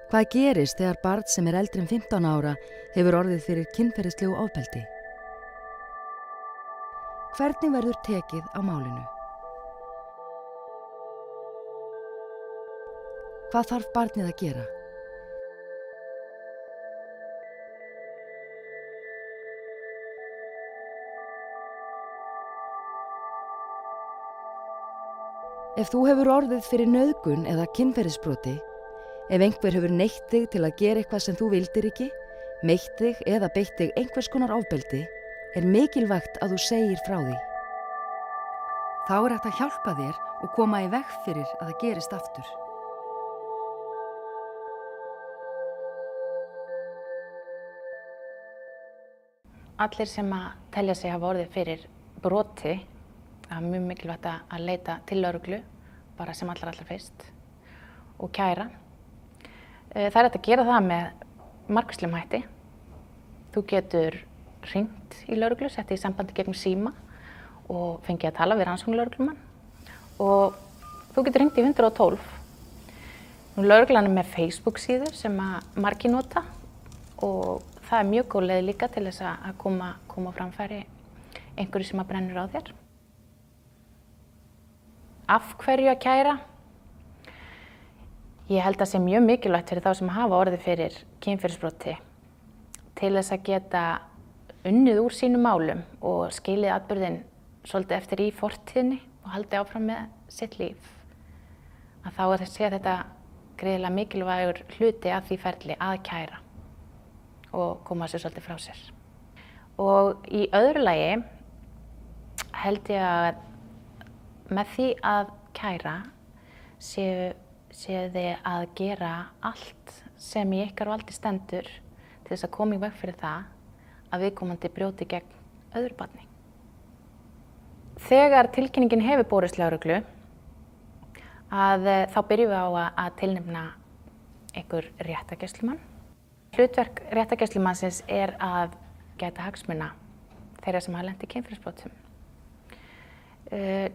Hvað gerist þegar barn sem eldri en 15 ára hefur orðið fyrir kynferðislegu ofbeldi? Hvernig verður tekið á málinu? Hvað þarf barnið að gera? Ef þú hefur orðið fyrir nauðgun eða kynferðisbroti, ef einhver hefur neytt þig til að gera eitthvað sem þú vildir ekki, meitt þig eða beitt þig einhvers konar ofbeldi, mikilvægt að þú segir frá því. Þá hægt að hjálpa þér og koma í veg fyrir að það gerist aftur. Allir sem að telja sig hafa orðið fyrir broti, það mjög mikilvægt að leita til lögreglu, bara sem allra fyrst, og kæra. Það hægt að gera það með margvíslegum hætti. Þú getur hringt í lögreglu, sett í sambandi gegnum síma og fengið að tala við rannsóknarlögreglumann. Og þú getur hringt í 112. Lögreglan með Facebook-síður sem að margir nota og það mjög góð leið líka til þess að koma á framfæri einhverju sem að brennur á þér. Af hverju að kæra? Ég held að sé mjög mikilvægt fyrir þá sem hafa orðið fyrir kynferðisbroti til þess að geta unnið úr sínum málum og skilið atburðinn svolítið eftir í fortíðinni og haldið áfram með sitt líf. Að þá sé þetta gríðarlega mikilvægur hluti af því ferli að kæra og koma sér svolítið frá sér. Og í öðru lagi held ég að með því að kæra séu þið að gera allt sem í ykkar valdi stendur til þess að koma í veg fyrir það að viðkomandi brjóti gegn öðru barni. Þegar tilkynningin hefur borist lögreglu þá byrjum við á að tilnefna einhver réttargæslumann. Hlutverk réttargæslumannsins er að gæta hagsmuna þeirra sem hafa lent í kynferðisbrotum.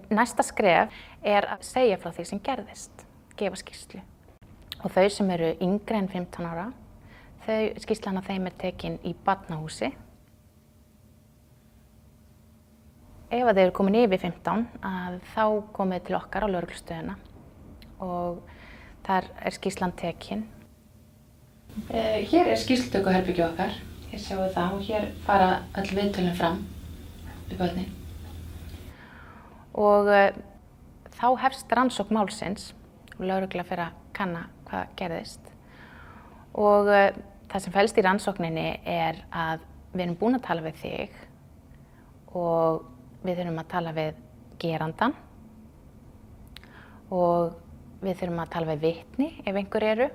Næsta skref er að segja frá því sem gerðist, gefa skýrslu. Og þau sem eru yngri en 15 ára, skýrslan af þeim er tekin í barnahúsi. Ef þeir eru komin yfir 15, þá komið til okkar á lögreglustöðina og þar er skýrslan tekin. Hér er skýrslutökuherbergi okkar, hér sjáum við það og hér fara öll viðtölin fram við börnin. Og þá hefst rannsókn málsins og lögregla fer að kanna hvað gerðist. Og það sem felst í rannsókninni er að við erum búin að tala við þig og við þurfum að tala við gerandann og við þurfum að tala við vitni ef einhver eru.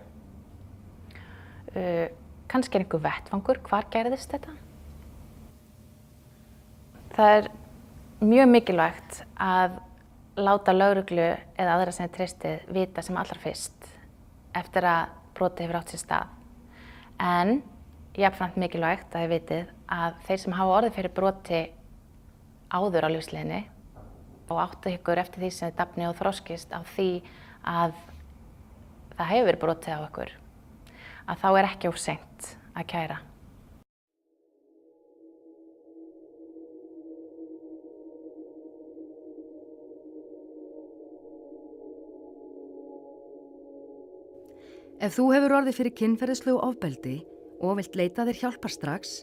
Kannski er einhver vettvangur, hvar gerðist þetta? Það er mjög mikilvægt að láta lögreglu eða aðra sem treystið vita sem allra fyrst eftir að brotið hefur átt sér stað. En jafnframt mikilvægt að þið vitið að þeir sem hafa orðið fyrir broti áður á lífsleiðinni og átta ykkur eftir því sem þið dafnið og þroskist á því að það hefur verið brotið á ykkur, að þá er ekki of seint að kæra. Ef þú hefur orðið fyrir kynferðislegu ofbeldi og vilt leita þér hjálpar strax,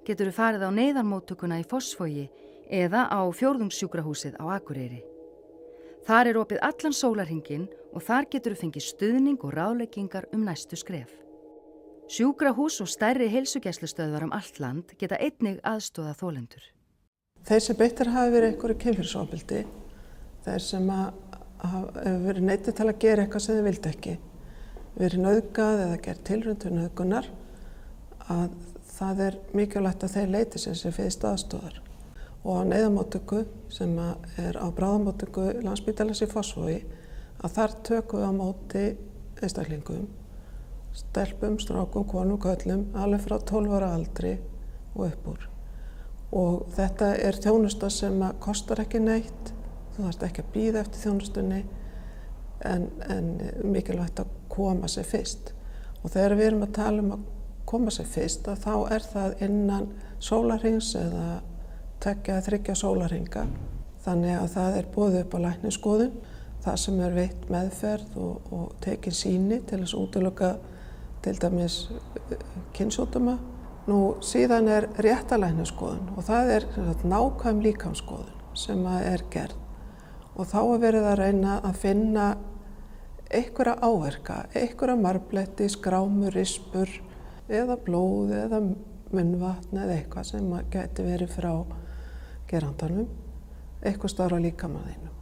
geturðu farið á neyðarmóttökuna í Fossvogi eða á Fjórðungssjúkrahúsið á Akureyri. Þar er opið allan sólarhringinn og þar geturðu fengið stuðning og ráðleggingar næstu skref. Sjúkrahús og stærri heilsugæslustöðvar allt land geta einnig aðstoðað þolendur. Þeir sem beittir hafa verið einhverju kynferðisofbeldi, þeir sem hafa verið neyddir til að gera eitthvað sem þeir vildu ekki, verið nauðgað eða gert tilraun til nauðgunar, að það er mikilvægt að þeir leiti sér sem fyrst aðstoðar. Og á neyðarmóttöku sem er á bráðamóttöku Landspítalans í Fossvogi, að þar tökum við á móti einstaklingum, stelpum, strákum, konum, körlum, alveg frá 12 ára aldri og upp úr. Og þetta er þjónusta sem kostar ekki neitt, þú þarft ekki að bíða eftir þjónustunni, en mikilvægt að koma sér fyrst. Og þegar við erum að tala að koma sér fyrst, þá það innan sólarhrings eða 2-3 sólarhringa. Þannig að það boðið upp á læknisskoðun, það sem veitt meðferð og tekin sýni til þess að útiloka til dæmis kynsjúkdóma. Nú síðan réttalæknisskoðun og það nákvæm líkamsskoðun sem gerð. Og þá verið að reyna að finna einhverja áverka, einhverja marbletti, skrámur, rispur eða blóð eða munnvatn eða eitthvað sem gæti verið frá gerandanum, eitthvað staðar á líkamanum þínum.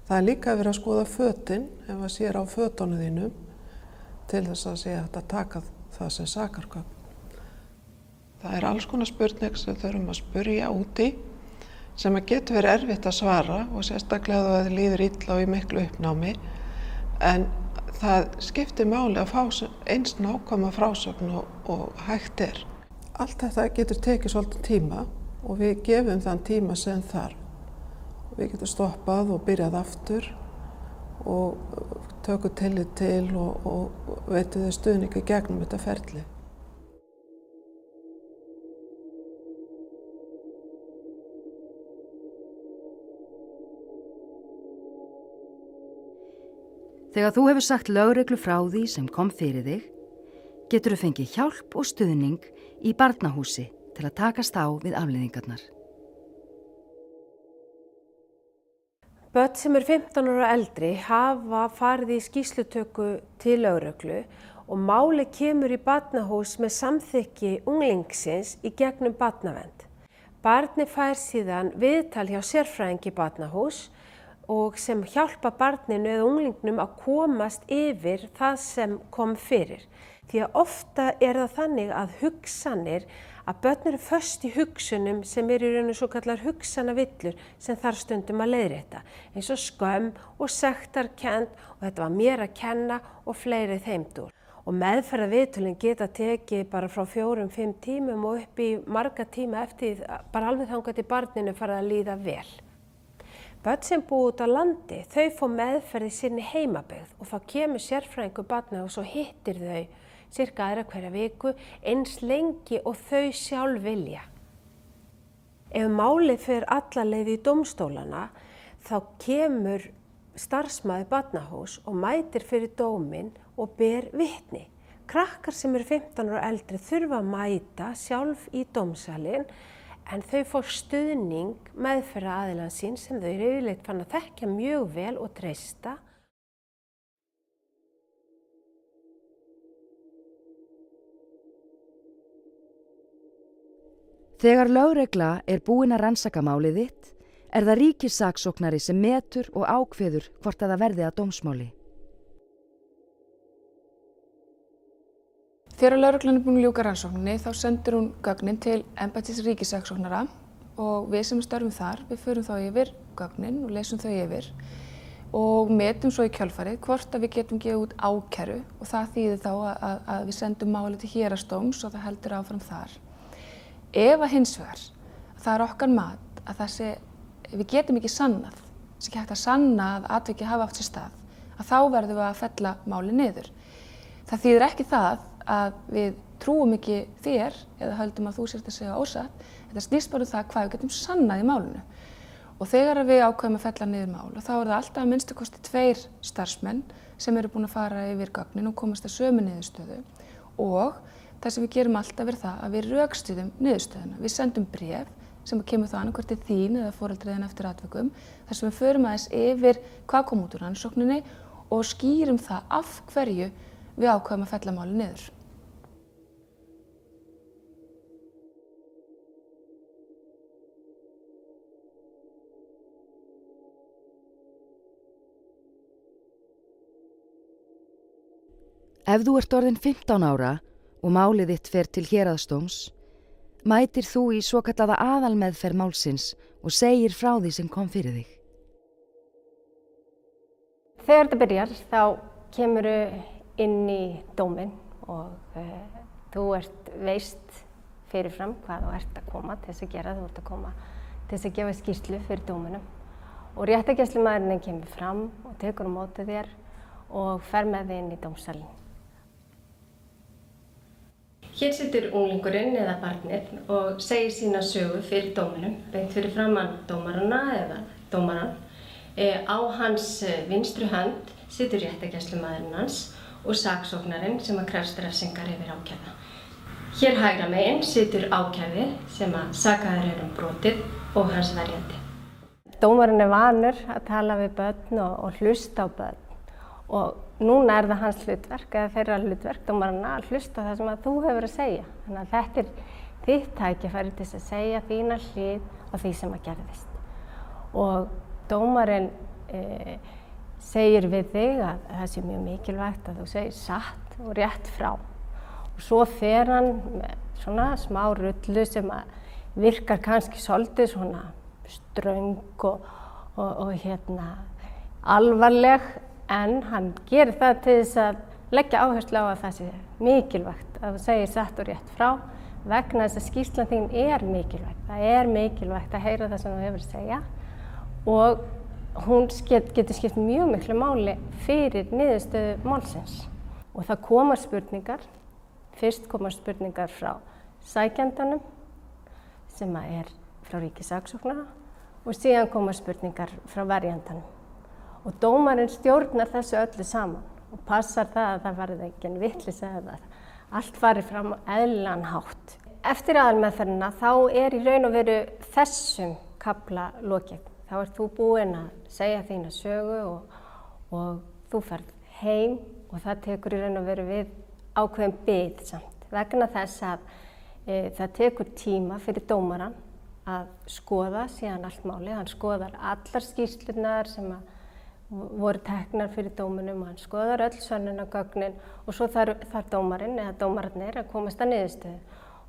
Það líka verið að skoða fötin, ef maður sér á fötunum þínum, til þess að sé hægt að taka það sem sakargögn. Það alls konar spurning sem þurfum að spyrja úti, sem getur verið erfitt að svara og sérstaklega þá það líður illa og í miklu uppnámi. En það skiptir máli að fá eins nákvæma frásögn og hægt Allt þetta getur tekið svolítið tíma og við gefum þann tíma sem þarf. Við getum stoppað og byrjað aftur og tökum tillit til og veitum þau stuðningu gegnum þetta ferli. Þegar þú hefur sagt lögreglu frá því sem kom fyrir þig, getur þú fengið hjálp og stuðning í barnahúsi til að takast á við afleiðingarnar. Börn sem 15 ára eldri hafa farið í skýrslutöku til lögreglu og máli kemur í barnahús með samþykki unglingsins í gegnum barnavernd. Barni fær síðan viðtal hjá sérfræðingi barnahús og sem hjálpa barninu eða unglingnum að komast yfir það sem kom fyrir. Því að ofta það þannig að hugsanir, að börn eru föst í hugsunum sem í rauninu svo kallar hugsanavillur sem þarf stundum að leiðrétta. Eins og skömm og sektarkennd og þetta var mér að kenna og fleiri þeimdur. Og meðferðarviðtölin geta tekið bara frá 4-5 tímum og upp í marga tíma eftir bara alveg þangað til barninu farið að líða vel. Börn sem búa út á landi, þau fá meðferð í sinni heimabyggð og þá kemur sérfræðingur barnahús og hittir þau cirka aðra hverja viku eins lengi og þau sjálf vilja. Ef málið fer alla leið í dómstólana, þá kemur starfsmaður barnahús og mætir fyrir dóminn og ber vitni. Krakkar sem 15 ára eldri þurfa að mæta sjálf í dómsalinn, en þau fá stuðning meðferðaraðilans sín sem þau yfirleitt fann að þekkja mjög vel og treysta. Þegar lögregla búin að rannsaka málið þitt, það ríkissaksóknari sem metur og ákveður hvort að það verði að dómsmáli. Þegar lögreglan búin að ljúka rannsókninni þá sendir hún gögnin til embættis ríkissaksóknara og við sem störfum þar, við förum þá yfir gögnin og lesum þau yfir og metum svo í kjölfarið hvort að við getum gefið út ákæru og það þýðir þá að við sendum málið til héraðsdóms og það heldur áfram þar. Ef að hins vegar, það okkar mat að við getum ekki sannað, þess ekki hægt að sanna að atvikið hafi átt sér stað, að þá verðum við að fella málið niður. Það þýðir ekki það að við trúum ekki þér eða höldum að þú sért að segja ósatt. Þetta snýst bara það hvað við getum sannað í málinu. Og þegar við ákveðum að fella niður mál, þá það alltaf að minnstu kosti 2 starfsmenn sem eru búin að fara yfir gögnin og komast að sömu niðurstöðu. Og það sem við gerum alltaf það að við rökstyðjum niðurstöðuna. Við sendum bréf sem kemur þá annað hvort til þín eða foreldriðin eftir atvikum, þar sem við förum aðeins yfir hvað kom út úr rannsókninni og skýrum það af hverju við ákveðum að fella málið niður. Ef þú orðin 15 ára og málið þitt fer til héraðsdóms, mætir þú í svokallaða aðalmeðferð málsins og segir frá því sem kom fyrir þig. Þegar þetta byrjar þá kemurðu inn í dóminn og þú veist fyrirfram hvað þú ert að koma til þess að gera. Þú ert að koma til þess að gefa skýrslu fyrir dóminum og réttargæslumaðurinn kemur fram og tekur á móti þér og fer með þig inn í dómsalinn. Hér situr unglingurinn eða barnið og segir sína sögu fyrir dóminum, beint fyrir framan dómarana eða dómaran. Á hans vinstri hönd situr réttargæslumaðurinn hans og saksóknarinn sem að krefst refsingar yfir ákærða. Hér hægra megin situr ákærði sem að sakaður brotið og hans verjandi. Dómarinn vanur að tala við börn og hlusta á börn og núna það hans hlutverk eða þeirra hlutverk dómarinn að hlusta á það sem að þú hefur að segja. Þannig að þetta þitt tækifæri til að segja þína hlið á því sem að gerðist. Og dómarinn segir við þig að það sé mjög mikilvægt að þú segir satt og rétt frá. Og svo fer hann með svona smá rullu sem að virkar kannski svolítið svona ströng og alvarleg, en hann gerir það til þess að leggja áherslu á að það sé mikilvægt að þú segir satt og rétt frá vegna þess að skýrslan þín mikilvægt. Það mikilvægt að heyra það sem þú hefur að segja og hún getur skipt mjög miklu máli fyrir niðurstöðu málsins. Og það koma spurningar, fyrst koma spurningar frá sækjandanum sem frá ríkissaksóknara og síðan koma spurningar frá verjandanum. Og dómarinn stjórnar þessu öllu saman og passar það að það verði engin vitleysa eða allt fari fram á eðlilegan hátt. Eftir aðalmeðferðina þá í raun og veru þessum kafla lokið. Þá þú búinn að segja þína sögu og þú ferð heim og það tekur í raun og veru við ákveðin bið samt. Vegna þess að það tekur tíma fyrir dómarann að skoða síðan allt málið. Hann skoðar allar skýrslurnar sem voru teknar fyrir dóminum og hann skoðar öll sönnunargögnin og svo þarf dómarinn eða dómararnir að komast að niðurstöðu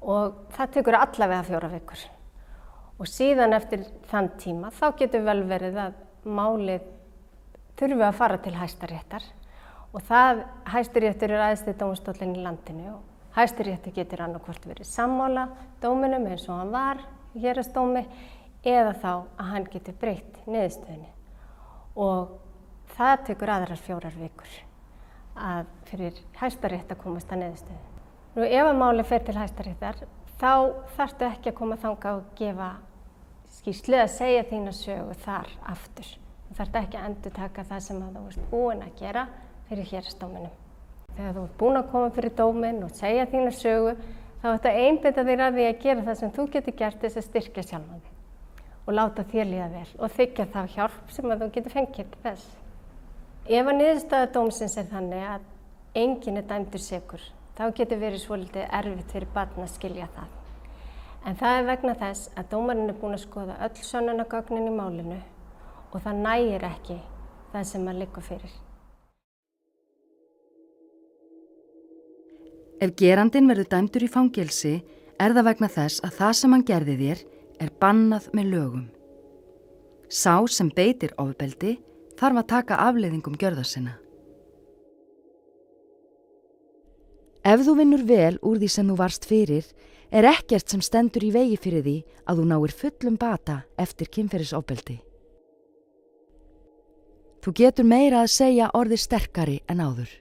og það tekur allavega 4 vikur. Og síðan eftir þann tíma þá getur vel verið að málið þurfi að fara til Hæstaréttar og Hæstiréttur æðsti dómstóllinn í landinu og Hæstiréttur getur annaðhvort verið sammála dóminum eins og hann var í héraðsdómi eða þá að hann getur breytt niðurstöðunni. Og það tekur aðrar 4 vikur fyrir Hæstarétt að komast að niðurstöðu. Nú ef að málið fer til Hæstaréttar þá þarftu ekki að koma þangað og gefa skýrslu að segja þína sögu þar aftur. Þú þarft ekki að endurtaka það sem þú ert búinn að gera fyrir héraðsdóminum. Þegar þú ert búinn að koma fyrir dóminn og segja þína sögu þá ættu að einbeita þér að því að gera það sem þú getur gert til þess að styrkja sjálfan þig og láta þér líða vel og þiggja þá hjálp sem að þú getur fengið til þess. Ef að niðurstaða dómsins þannig að enginn dæmdur sekur, þá getur verið svolítið erfitt fyrir barn að skilja það. En það vegna þess að dómarinn búinn að skoða öll sönnunargögnin í málinu og það nægir ekki það sem að liggur fyrir. Ef gerandinn verður dæmdur í fangelsi það vegna þess að það sem hann gerði þér bannað með lögum. Sá sem beitir ofbeldi þarf að taka afleiðingum gjörða sinna. Ef þú vinnur vel úr því sem þú varst fyrir ekkert sem stendur í vegi fyrir því að þú náir fullum bata eftir kynferðisofbeldi. Þú getur meira að segja orðið sterkari en áður.